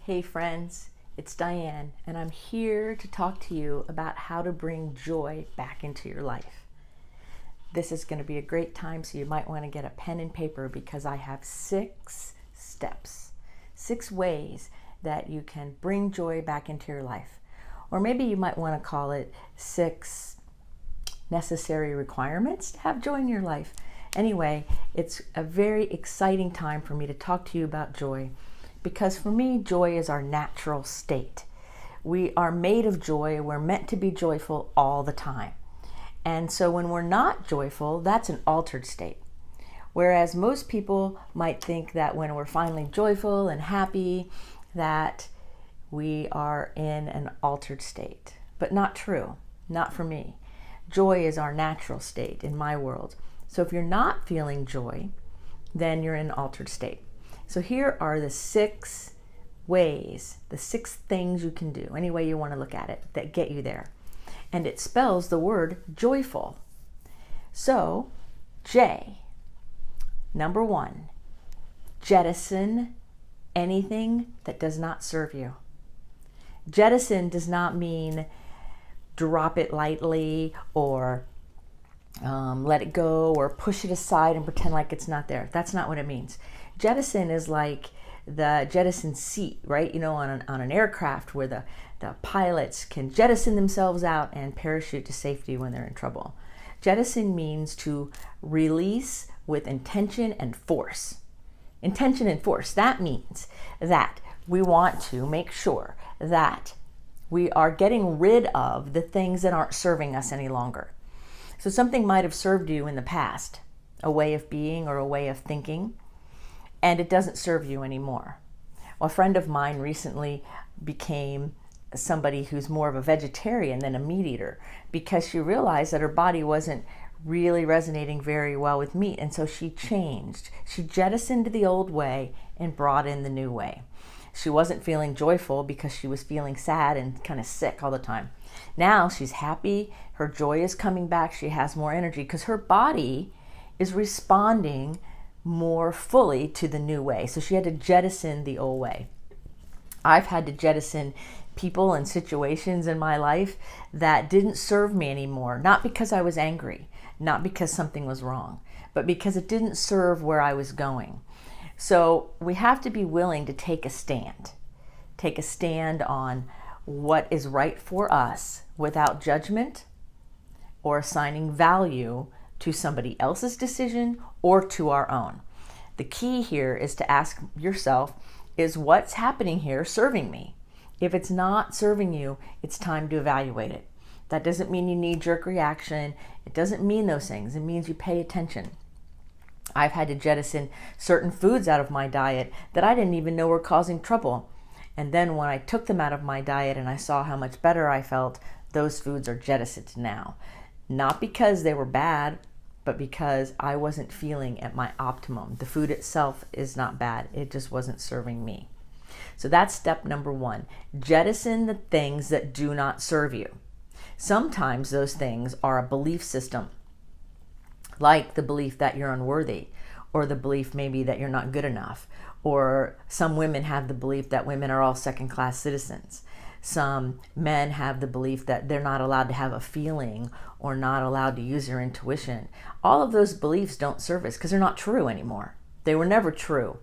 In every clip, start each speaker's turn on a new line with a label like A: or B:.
A: Hey friends, it's Dianne, and I'm here to talk to you about how to bring joy back into your life. This is going to be a great time, so you might want to get a pen and paper because I have 6 steps, 6 ways that you can bring joy back into your life. Or maybe you might want to call it 6 necessary requirements to have joy in your life. Anyway, it's a very exciting time for me to talk to you about joy. Because for me, joy is our natural state. We are made of joy. We're meant to be joyful all the time. And so when we're not joyful, that's an altered state. Whereas most people might think that when we're finally joyful and happy, that we are in an altered state. But not true. Not for me. Joy is our natural state in my world. So if you're not feeling joy, then you're in an altered state. So here are the 6 ways, the 6 things you can do, any way you want to look at it, that get you there. And it spells the word joyful. So, J, number 1, jettison anything that does not serve you. Jettison does not mean drop it lightly or let it go or push it aside and pretend like it's not there. That's not what it means. Jettison is like the jettison seat, right? You know, on an aircraft where the pilots can jettison themselves out and parachute to safety when they're in trouble. Jettison means to release with intention and force. Intention and force. That means that we want to make sure that we are getting rid of the things that aren't serving us any longer. So something might have served you in the past, a way of being or a way of thinking, and it doesn't serve you anymore. Well, a friend of mine recently became somebody who's more of a vegetarian than a meat eater because she realized that her body wasn't really resonating very well with meat, and so she changed. She jettisoned the old way and brought in the new way. She wasn't feeling joyful because she was feeling sad and kind of sick all the time. Now she's happy, her joy is coming back, she has more energy because her body is responding more fully to the new way. So she had to jettison the old way. I've had to jettison people and situations in my life that didn't serve me anymore, not because I was angry, not because something was wrong, but because it didn't serve where I was going. So we have to be willing to take a stand on what is right for us without judgment or assigning value to somebody else's decision or to our own. The key here is to ask yourself, is what's happening here serving me? If it's not serving you, it's time to evaluate it. That doesn't mean you knee-jerk reaction. It doesn't mean those things. It means you pay attention. I've had to jettison certain foods out of my diet that I didn't even know were causing trouble. And then when I took them out of my diet and I saw how much better I felt, those foods are jettisoned now. Not because they were bad, but because I wasn't feeling at my optimum. The food itself is not bad. It just wasn't serving me. So that's step number 1. Jettison the things that do not serve you. Sometimes those things are a belief system, like the belief that you're unworthy, or the belief maybe that you're not good enough, or some women have the belief that women are all second-class citizens. Some men have the belief that they're not allowed to have a feeling or not allowed to use their intuition. All of those beliefs don't serve us because they're not true anymore. They were never true,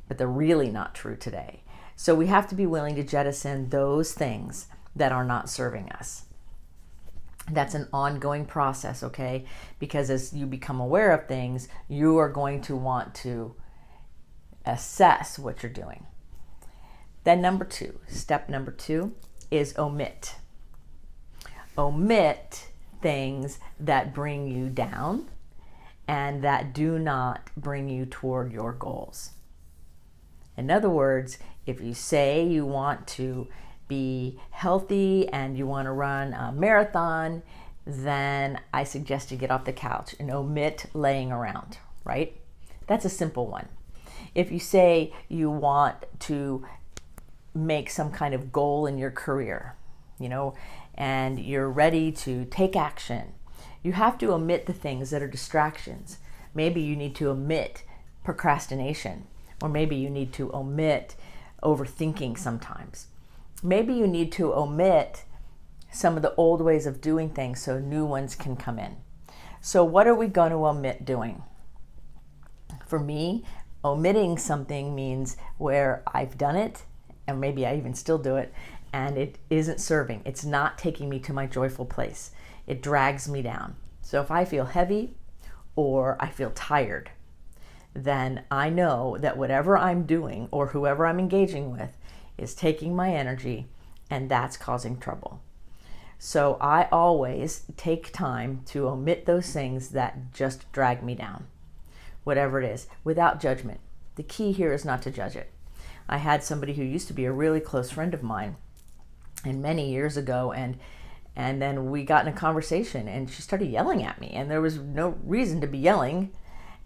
A: but they're really not true today. So we have to be willing to jettison those things that are not serving us. That's an ongoing process, okay? Because as you become aware of things, you are going to want to assess what you're doing. Then step number 2 is omit. Omit things that bring you down and that do not bring you toward your goals. In other words, if you say you want to be healthy and you want to run a marathon, then I suggest you get off the couch and omit laying around, right? That's a simple one. If you say you want to make some kind of goal in your career, and you're ready to take action, you have to omit the things that are distractions. Maybe you need to omit procrastination, or maybe you need to omit overthinking sometimes. Maybe you need to omit some of the old ways of doing things so new ones can come in. So what are we going to omit doing? For me, omitting something means where I've done it, and maybe I even still do it, and it isn't serving. It's not taking me to my joyful place. It drags me down. So if I feel heavy or I feel tired, then I know that whatever I'm doing or whoever I'm engaging with is taking my energy, and that's causing trouble. So I always take time to omit those things that just drag me down, whatever it is, without judgment. The key here is not to judge it. I had somebody who used to be a really close friend of mine, and many years ago, and then we got in a conversation and she started yelling at me, and there was no reason to be yelling.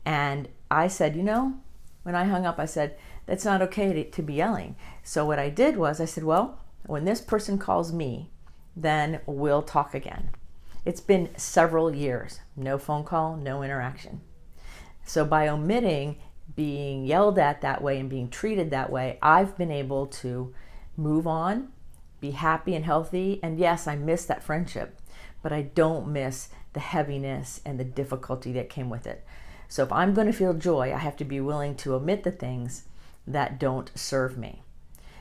A: And I said, when I hung up, I said, that's not okay to be yelling. So what I did was I said, well, when this person calls me, then we'll talk again. It's been several years, no phone call, no interaction. So by omitting being yelled at that way and being treated that way, I've been able to move on, be happy and healthy. And yes, I miss that friendship, but I don't miss the heaviness and the difficulty that came with it. So if I'm going to feel joy, I have to be willing to omit the things that don't serve me.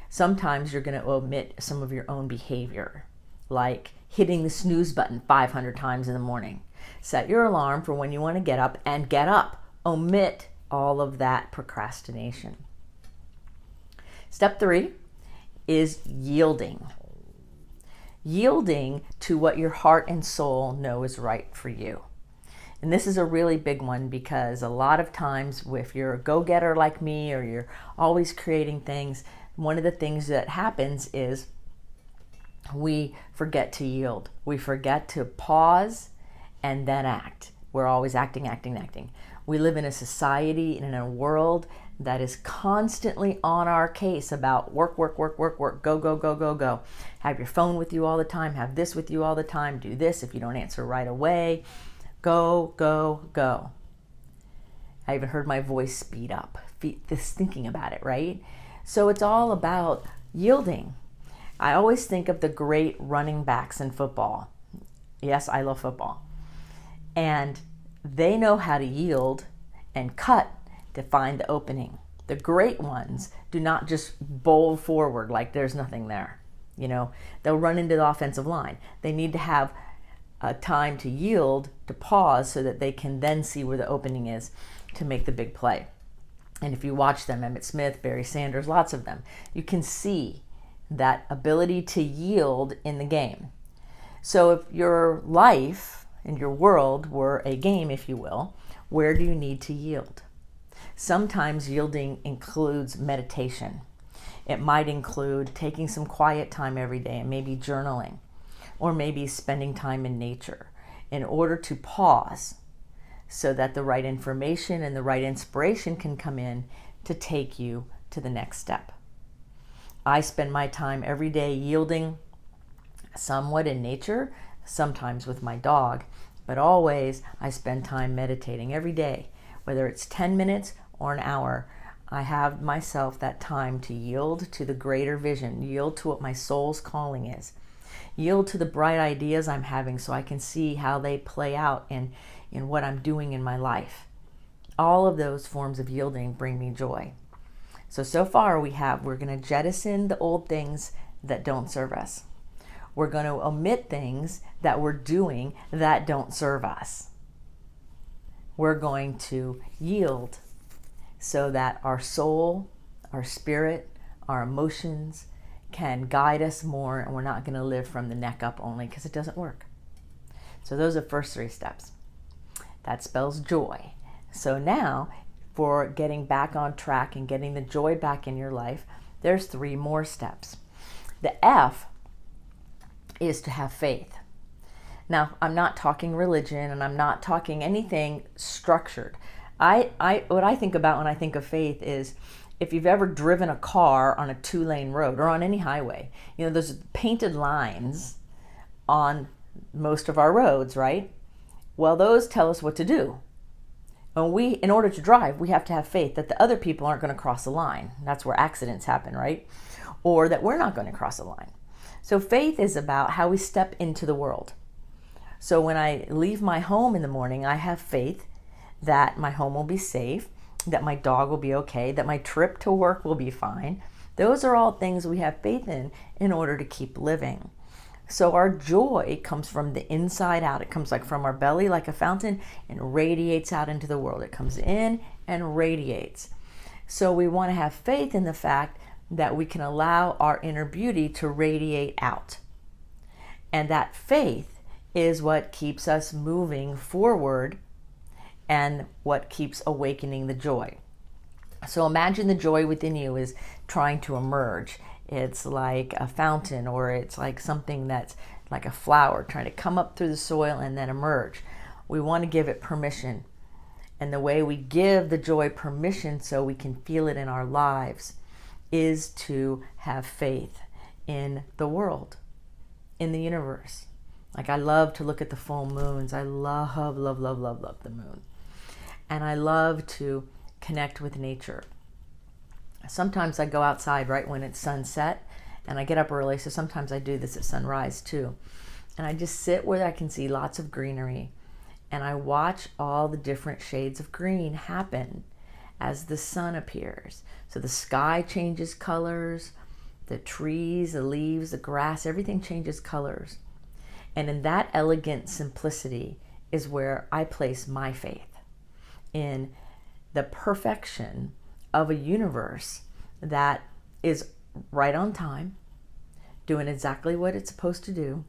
A: Sometimes you're going to omit some of your own behavior, like hitting the snooze button 500 times in the morning. Set your alarm for when you want to get up and get up. Omit all of that procrastination. Step 3 is yielding. Yielding to what your heart and soul know is right for you. And this is a really big one, because a lot of times if you're a go-getter like me, or you're always creating things, one of the things that happens is we forget to yield. We forget to pause and then act. We're always acting. We live in a society and in a world that is constantly on our case about work, go. Have your phone with you all the time. Have this with you all the time. Do this if you don't answer right away. Go. I even heard my voice speed up, just thinking about it, right? So it's all about yielding. I always think of the great running backs in football. Yes, I love football. And they know how to yield and cut to find the opening. The great ones do not just bowl forward like there's nothing there. They'll run into the offensive line. They need to have a time to yield, to pause, so that they can then see where the opening is to make the big play. And if you watch them, Emmitt Smith, Barry Sanders, lots of them, you can see that ability to yield in the game. So if your life and your world were a game, if you will, where do you need to yield? Sometimes yielding includes meditation. It might include taking some quiet time every day and maybe journaling, or maybe spending time in nature in order to pause so that the right information and the right inspiration can come in to take you to the next step. I spend my time every day yielding somewhat in nature, sometimes with my dog, but always I spend time meditating every day, whether it's 10 minutes or an hour. I have myself that time to yield to the greater vision, yield to what my soul's calling is, yield to the bright ideas I'm having so I can see how they play out in what I'm doing in my life. All of those forms of yielding bring me joy. So far we're going to jettison the old things that don't serve us. We're going to omit things that we're doing that don't serve us. We're going to yield so that our soul, our spirit, our emotions can guide us more, and we're not going to live from the neck up only, because it doesn't work. So those are the first 3 steps. That spells joy. So now, for getting back on track and getting the joy back in your life, there's 3 more steps. The F is to have faith. Now, I'm not talking religion, and I'm not talking anything structured. What I think about when I think of faith is, if you've ever driven a car on a 2-lane road or on any highway, there's painted lines on most of our roads, right? Well, those tell us what to do. In order to drive, we have to have faith that the other people aren't going to cross the line. That's where accidents happen, right? Or that we're not going to cross the line. So faith is about how we step into the world. So when I leave my home in the morning, I have faith that my home will be safe, that my dog will be okay, that my trip to work will be fine. Those are all things we have faith in order to keep living. So our joy comes from the inside out. It comes like from our belly like a fountain and radiates out into the world. It comes in and radiates. So we want to have faith in the fact that we can allow our inner beauty to radiate out. And that faith is what keeps us moving forward and what keeps awakening the joy. So imagine the joy within you is trying to emerge. It's like a fountain, or it's like something that's like a flower trying to come up through the soil and then emerge. We want to give it permission. And the way we give the joy permission so we can feel it in our lives is to have faith in the world, in the universe. Like I love to look at the full moons. I love the moon. And I love to connect with nature. Sometimes I go outside right when it's sunset, and I get up early, so sometimes I do this at sunrise too. And I just sit where I can see lots of greenery, and I watch all the different shades of green happen as the sun appears. So the sky changes colors, the trees, the leaves, the grass, everything changes colors. And in that elegant simplicity is where I place my faith, in the perfection of a universe that is right on time, doing exactly what it's supposed to do,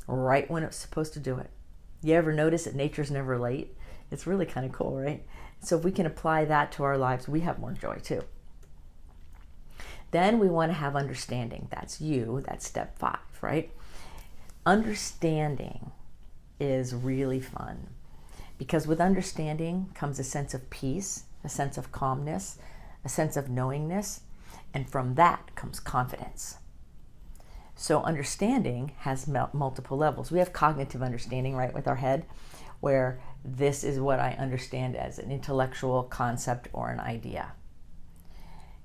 A: right when it's supposed to do it. You ever notice that nature's never late? It's really kind of cool, right? So if we can apply that to our lives, we have more joy too. Then we want to have understanding. That's that's step 5, right? Understanding is really fun, because with understanding comes a sense of peace, a sense of calmness, a sense of knowingness, and from that comes confidence. So understanding has multiple levels. We have cognitive understanding, right, with our head, where this is what I understand as an intellectual concept or an idea.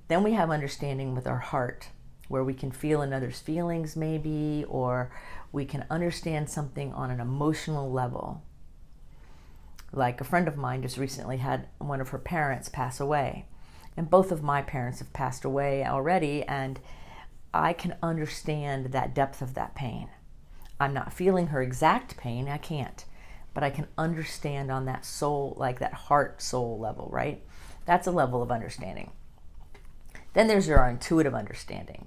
A: Then we have understanding with our heart, where we can feel another's feelings maybe, or we can understand something on an emotional level. Like a friend of mine just recently had one of her parents pass away. And both of my parents have passed away already, and I can understand that depth of that pain. I'm not feeling her exact pain, I can't. But I can understand on that soul, like that heart soul level, right? That's a level of understanding. Then there's our intuitive understanding.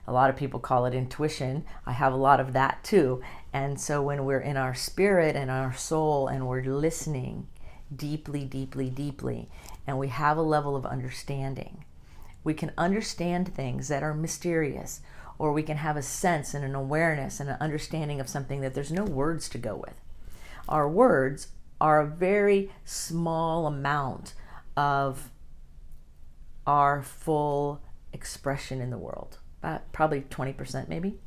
A: A lot of people call it intuition. I have a lot of that too. And so when we're in our spirit and our soul and we're listening deeply, and we have a level of understanding, we can understand things that are mysterious, or we can have a sense and an awareness and an understanding of something that there's no words to go with. Our words are a very small amount of our full expression in the world, about probably 20% maybe.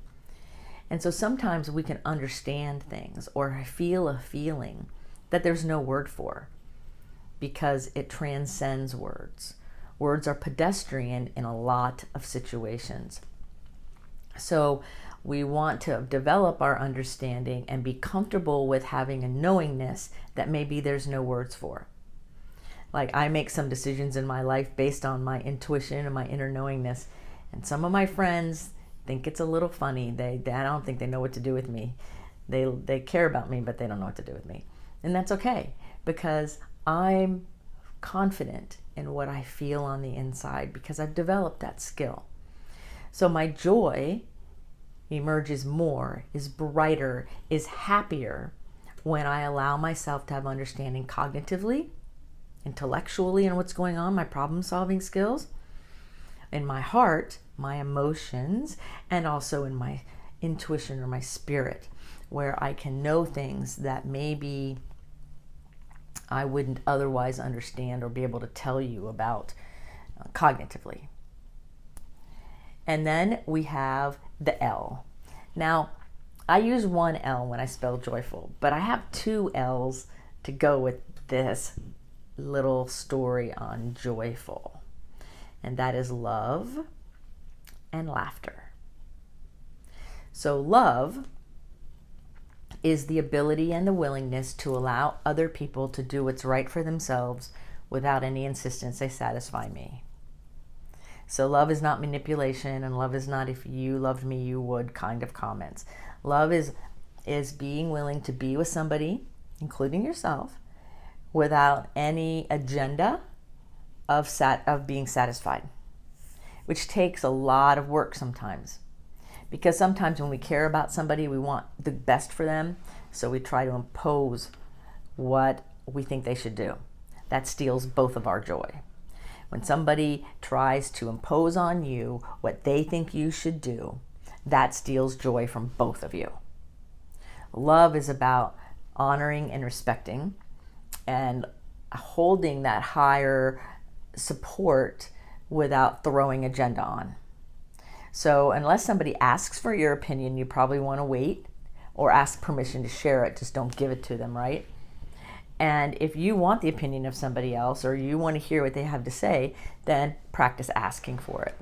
A: And so sometimes we can understand things or feel a feeling that there's no word for, because it transcends words. Words are pedestrian in a lot of situations. So we want to develop our understanding and be comfortable with having a knowingness that maybe there's no words for. Like I make some decisions in my life based on my intuition and my inner knowingness. And some of my friends think it's a little funny. I don't think they know what to do with me. They care about me, but they don't know what to do with me. And that's okay, because I'm confident in what I feel on the inside, because I've developed that skill. So my joy emerges more, is brighter, is happier when I allow myself to have understanding cognitively, intellectually in what's going on, my problem-solving skills, in my heart, my emotions, and also in my intuition or my spirit, where I can know things that maybe I wouldn't otherwise understand or be able to tell you about cognitively. And then we have the L. Now, I use one L when I spell joyful, but I have 2 L's to go with this little story on joyful, and that is love and laughter. So love is the ability and the willingness to allow other people to do what's right for themselves without any insistence they satisfy me. So love is not manipulation, and love is not if you loved me you would kind of comments. Love is being willing to be with somebody, including yourself, without any agenda of being satisfied, which takes a lot of work sometimes. Because sometimes when we care about somebody, we want the best for them, so we try to impose what we think they should do. That steals both of our joy. When somebody tries to impose on you what they think you should do, that steals joy from both of you. Love is about honoring and respecting and holding that higher support without throwing agenda on. So unless somebody asks for your opinion, you probably want to wait or ask permission to share it. Just don't give it to them, right? And if you want the opinion of somebody else or you want to hear what they have to say, then practice asking for it.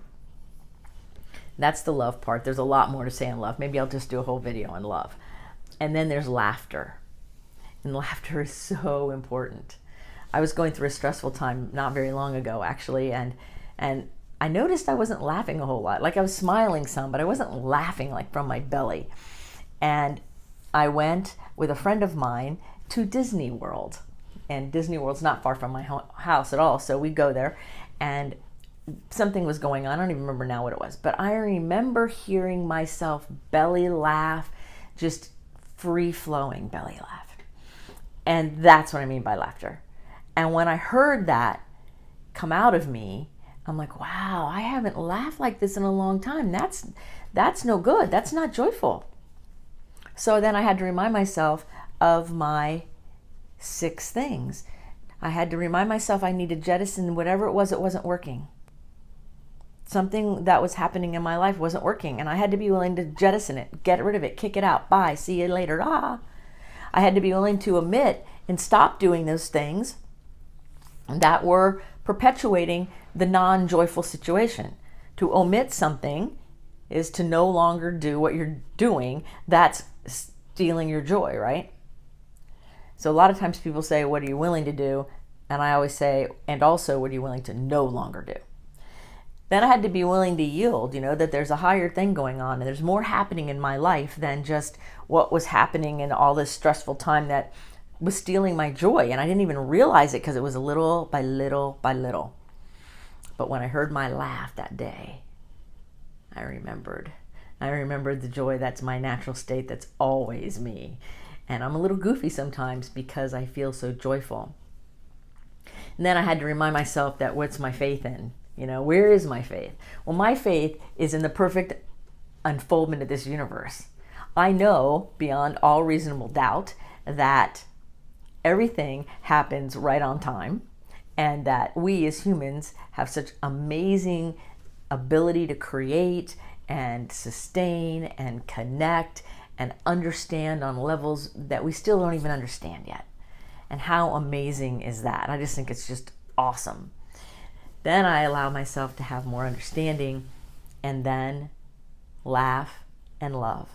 A: That's the love part. There's a lot more to say on love. Maybe I'll just do a whole video on love. And then there's laughter. And laughter is so important. I was going through a stressful time not very long ago, actually, and I noticed I wasn't laughing a whole lot. Like I was smiling some, but I wasn't laughing like from my belly. And I went with a friend of mine to Disney World. And Disney World's not far from my house at all, so we go there. And something was going on. I don't even remember now what it was. But I remember hearing myself belly laugh, just free-flowing belly laugh. And that's what I mean by laughter. And when I heard that come out of me, I'm like, wow, I haven't laughed like this in a long time. That's no good. That's not joyful. So then I had to remind myself of my 6 things. I had to remind myself I needed jettison whatever it wasn't working. Something that was happening in my life wasn't working, and I had to be willing to jettison it, get rid of it, kick it out. Bye, see you later. I had to be willing to omit and stop doing those things that were perpetuating the non-joyful situation. To omit something is to no longer do what you're doing. That's stealing your joy, right? So a lot of times people say, what are you willing to do? And I always say, and also, what are you willing to no longer do? Then I had to be willing to yield, that there's a higher thing going on and there's more happening in my life than just what was happening in all this stressful time that was stealing my joy. And I didn't even realize it because it was little by little by little. But when I heard my laugh that day, I remembered the joy that's my natural state, that's always me. And I'm a little goofy sometimes because I feel so joyful. And then I had to remind myself that what's my faith in? Where is my faith? Well, my faith is in the perfect unfoldment of this universe. I know beyond all reasonable doubt that everything happens right on time, and that we as humans have such amazing ability to create and sustain and connect and understand on levels that we still don't even understand yet. And how amazing is that? I just think it's just awesome. Then I allow myself to have more understanding, and then laugh and love.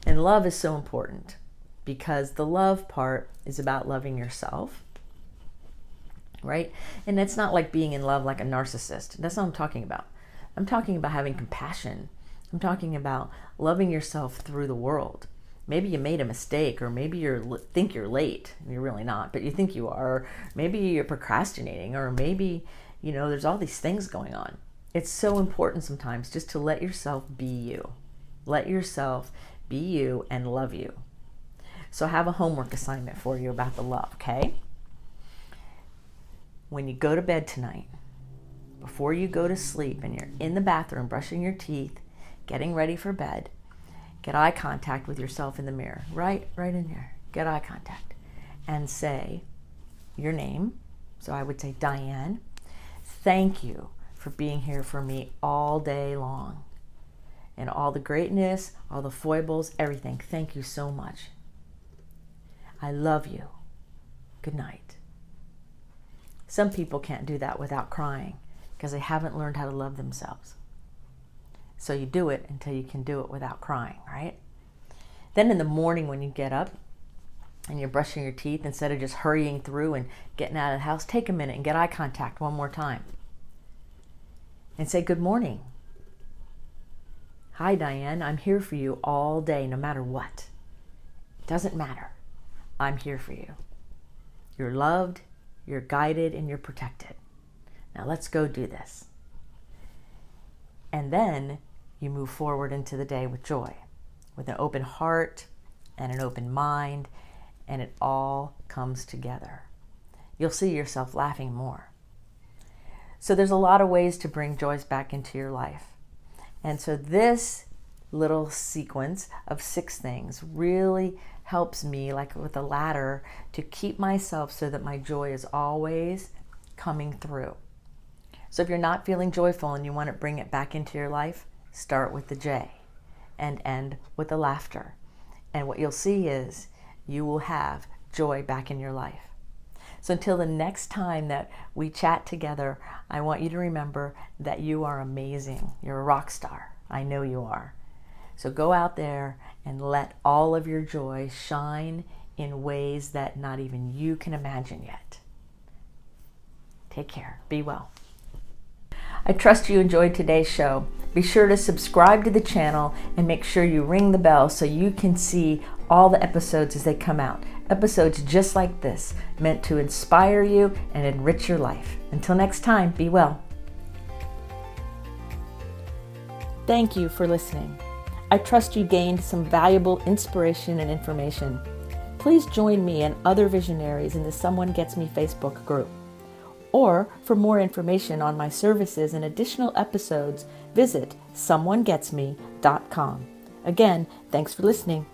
A: And love is so important because the love part is about loving yourself, right? And it's not like being in love like a narcissist. That's not what I'm talking about. I'm talking about having compassion. I'm talking about loving yourself through the world. Maybe you made a mistake, or maybe you think you're late. You're really not, but you think you are. Or maybe you're procrastinating, or maybe, there's all these things going on. It's so important sometimes just to let yourself be you. Let yourself be you and love you. So I have a homework assignment for you about the love, okay? When you go to bed tonight, before you go to sleep and you're in the bathroom brushing your teeth, getting ready for bed, get eye contact with yourself in the mirror, right in there. Get eye contact and say your name. So I would say, Dianne, thank you for being here for me all day long. And all the greatness, all the foibles, everything. Thank you so much. I love you. Good night. Some people can't do that without crying because they haven't learned how to love themselves. So you do it until you can do it without crying, right? Then in the morning when you get up and you're brushing your teeth, instead of just hurrying through and getting out of the house, take a minute and get eye contact one more time. And say, good morning. Hi, Dianne. I'm here for you all day, no matter what. It doesn't matter. I'm here for you. You're loved, you're guided, and you're protected. Now let's go do this. And then you move forward into the day with joy, with an open heart and an open mind, and it all comes together. You'll see yourself laughing more. So there's a lot of ways to bring joys back into your life. And so this little sequence of 6 things really helps me, like with a ladder, to keep myself so that my joy is always coming through. So if you're not feeling joyful and you want to bring it back into your life, start with the J and end with the laughter. And what you'll see is you will have joy back in your life. So until the next time that we chat together, I want you to remember that you are amazing. You're a rock star. I know you are. So go out there and let all of your joy shine in ways that not even you can imagine yet. Take care. Be well. I trust you enjoyed today's show. Be sure to subscribe to the channel and make sure you ring the bell so you can see all the episodes as they come out. Episodes just like this, meant to inspire you and enrich your life. Until next time, be well. Thank you for listening. I trust you gained some valuable inspiration and information. Please join me and other visionaries in the Someone Gets Me Facebook group. Or for more information on my services and additional episodes, visit someonegetsme.com. Again, thanks for listening.